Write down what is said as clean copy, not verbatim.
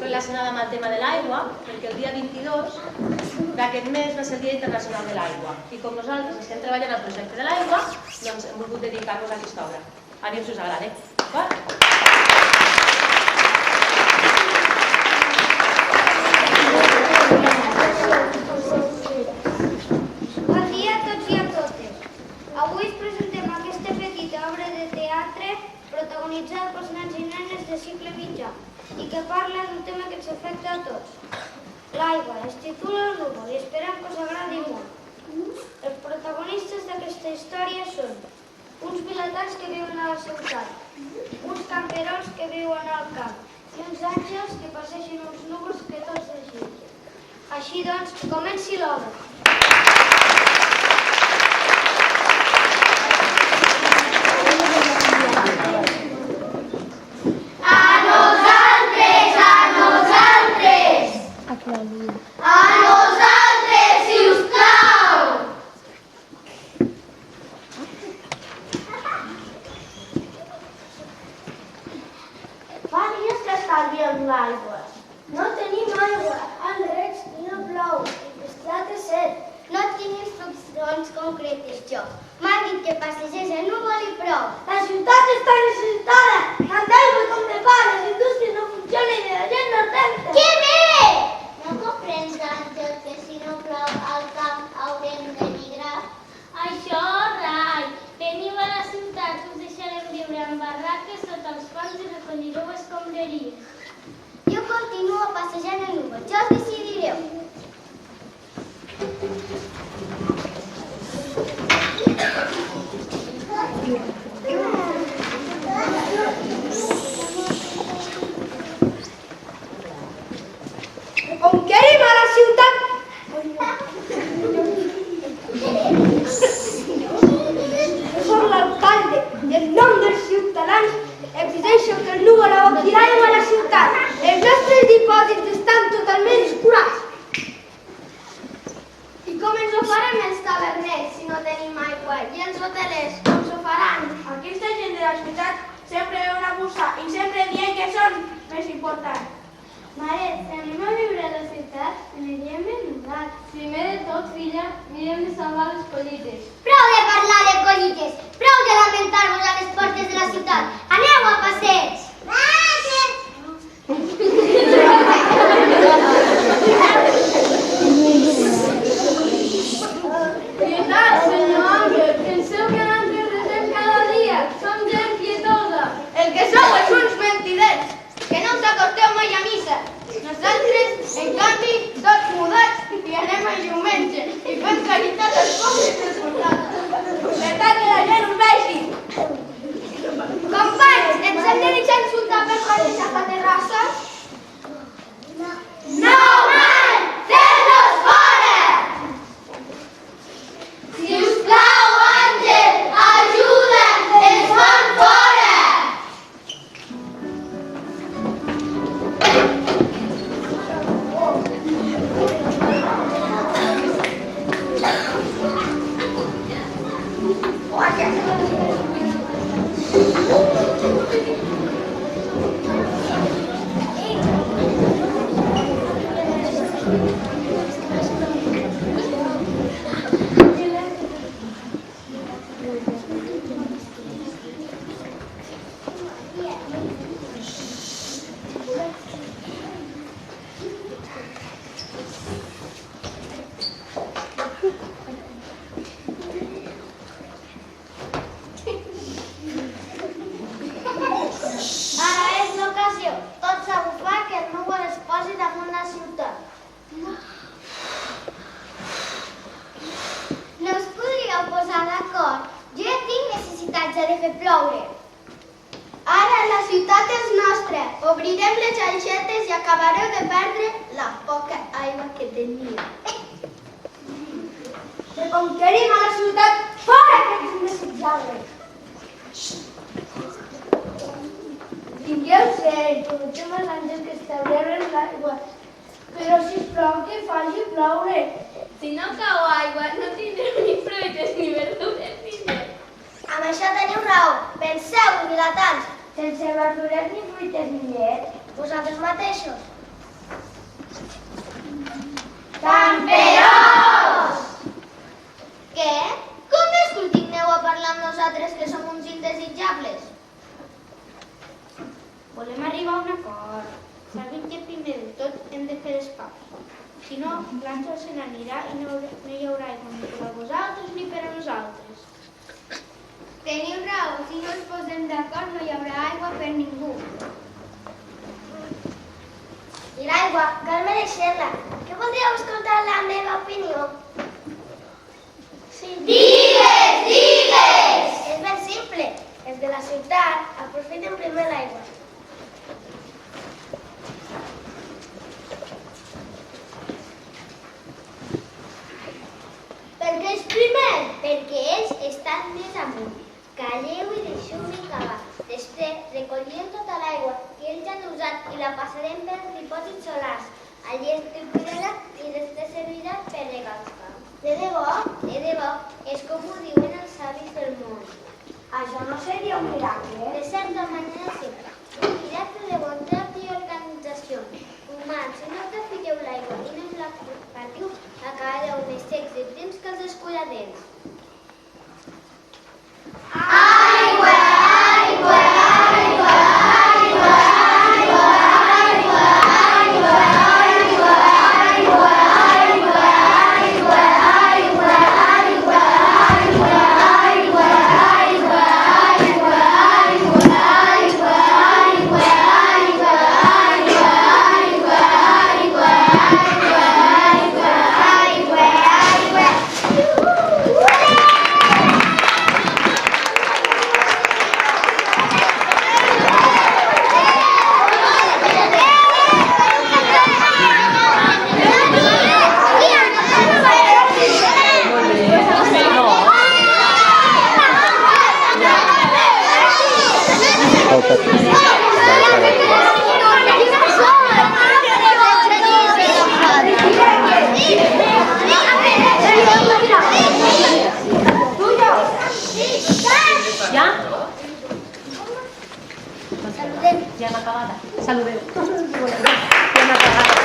relacionada amb el tema de l'aigua, perquè el dia 22 d'aquest mes va ser el Dia Internacional de l'Aigua. I com nosaltres estem treballant al projecte de l'aigua, doncs hem volgut dedicar-nos a aquesta obra. Aviam si us agrada. Bon dia a tots i a totes. Avui us presentem aquesta petita obra de teatre protagonitzada pels nens i nenes de cicle mitjà i que parla d'un tema que ens afecta a tots. L'aigua. Es titula El núvol i esperem que us agradi molt. Els protagonistes d'aquesta història són uns vilatans que viuen a la ciutat, uns camperols que viuen al camp i uns àngels que passegen uns núvols que tots desitgen. Així doncs, que comenci l'obra. Fa dies que estalviem l'aigua. No tenim aigua, el reg i no plou, i l'estat és set. No tinc instruccions concretes jo. M'ha dit que passegés el núvol i prou. La ciutat està necessitada, amb aigua com de pa, les indústries no funcionen i la gent no renta. Que bé! No comprens, Àngel, que si no plou al camp haurem d'emigrar? Això, rai! Veniu a la ciutat, us deixarem viure en barraques sota els ponts i recollireu escombraries. Jo continuo passejant el núvol, ja us decidireu. On querem a la ciutat? Soc l'alcalde i en nom dels ciutadans exigeixo que el núvol aboqui l'aigua a la ciutat. Els nostres dipòsits estan totalment escurats. I com ens ho farem els taverners si no tenim aigua? I els hotelers, com s'ho faran? Aquesta gent de la ciutat sempre ve una bussa i sempre dient que són més importants. Mare, si anem a viure a la ciutat, aniríem ben mudats. Primer de tot, filla, mirem de salvar les collites. Prou de parlar de collites, prou de lamentar-vos a les portes de la ciutat. Aneu a passeig! Què tal, senyor Àngel? Penseu que nosaltres resem cada dia. Som gent pietosa. El que sou és uns mentiders, que no us acosteu mai a missa. Nosaltres, en canvi, tots mudats i anem a diumenge i fem caritat als pobres i als soldats. Veritat que la gent us vegi. Companys, ens hem de deixar insultar per coses a terrasses? No, man! Fes-los fora! Sisplau, Àngel, ajuda'ns, ens fan fora! Ara és l'ocasió. Tots a bufar que el núvol es posi damunt la ciutat. No us podríeu posar d'acord? Jo ja tinc necessitats de fer ploure. Ara la ciutat és nostra. Obrirem les aixetes i acabareu de perdre la poca aigua que teniu. Que conquerim a la ciutat fora que és indesitjable. Tingueu seny, prometem als àngels que establirem l'aigua, però sisplau que faci ploure. Si no cau aigua, no tindrem ni fruites ni verdures ni res. Amb això teniu raó. Penseu, vilatans. Sense verdures ni fruites ni llet. Vosaltres mateixos. Camperós! Què? Com discultineu a parlar amb nosaltres que som uns indesitjables? Volem arribar a un acord. Sabem que primer de tot hem de fer els paps. Si no, l'Àngel se n'anirà i no hi haurà aigua ni per a vosaltres ni per a nosaltres. Teniu raó, si no ens posem d'acord no hi haurà aigua per ningú. I l'aigua, cal mereixer-la. Què voldríeu escoltar la meva opinió? Sí. Digues, digues! És ben simple. Els de la ciutat aprofiten primer l'aigua. Per què és primer? Perquè ells estan més amunt. Calleu i deixeu-me acabar. Després recollirem tota l'aigua que ells han usat i la passarem per dipòsits solars. Allí es triturarà i després servirà per regar els camps. De debò? De debò. És com ho diuen els savis del món. Això no seria un miracle? De certa manera sí. Un miracle de bondat i organització. Humans, si no trafigueu l'aigua i no us la compartiu, acabareu més secs i prims que els escuradents. Aigua, aigua, aigua, aigua, aigua, aigua, aigua, aigua, aigua, aigua, aigua, aigua, aigua, aigua, aigua, aigua, aigua, aigua, aigua, Ja? Ja hem acabat. Saludem. Ja hem acabat.